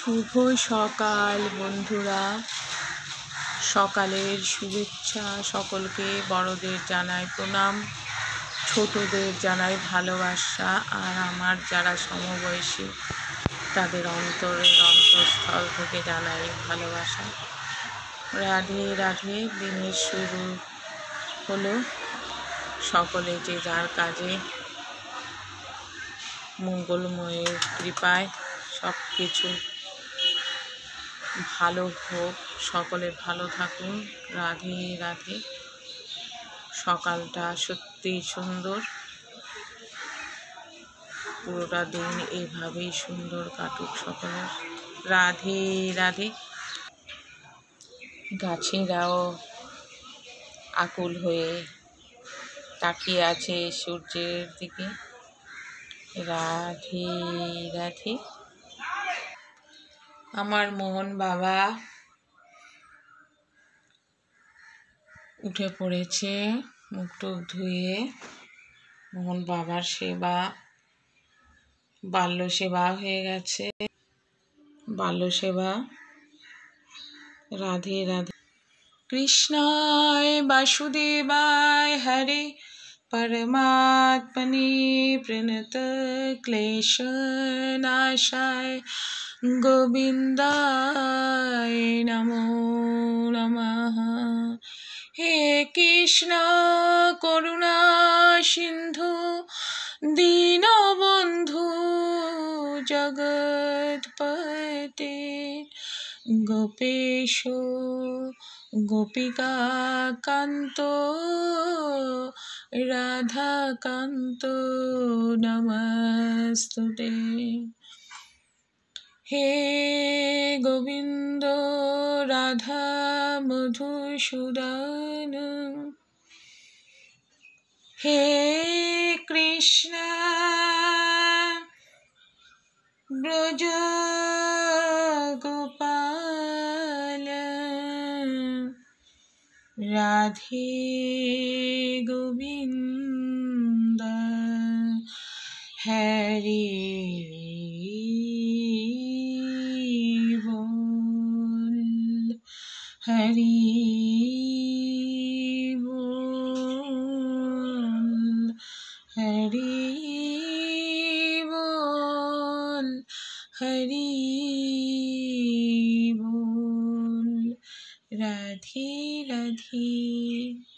শুভ সকাল বন্ধুরা। সকালের শুভেচ্ছা সকলকে। বড়দের জানাই প্রণাম, ছোটদের জানাই ভালোবাসা, আর আমার যারা সমবয়সী তাদের অন্তরের অন্তঃস্থল থেকে জানাই ভালোবাসা। রাধে রাধে। দিনের শুরু হলো। সকলে যে যার কাজে মঙ্গলময়ের কৃপায় সব কিছু ভালো হোক, সকলে ভালো থাকুন। রাধে রাধে। সকালটা সত্যিই সুন্দর, পুরোটা দিন এইভাবেই সুন্দর কাটুক সকলের। রাধে রাধে। গাছেরাও আকুল হয়ে তাকিয়ে আছে সূর্যের দিকে। রাধে রাধে। আমার মোহন বাবা উঠে পড়েছে মুখ টুক ধুয়ে। মোহন বাবার সেবা, বাল্য সেবা হয়ে গেছে। বাল্য সেবা। রাধে রাধে। কৃষ্ণায় বাসুদেবায় হরে परमात्मने प्रणत क्लेशनाशाय गोविन्दाय नमो नमः। हे कृष्ण करुणा सिन्धु दीनबन्धु जगत्पते गोपेश गोपिका कान्त राधाकान्त नमस्तुते। हे गोविन्द राधा मधुसूदन, हे कृष्ण ब्रज गोपाल, राधे गोविंद हरि बोल, हरि बोल, हरि बोल, हरि बोल। राधे राधे।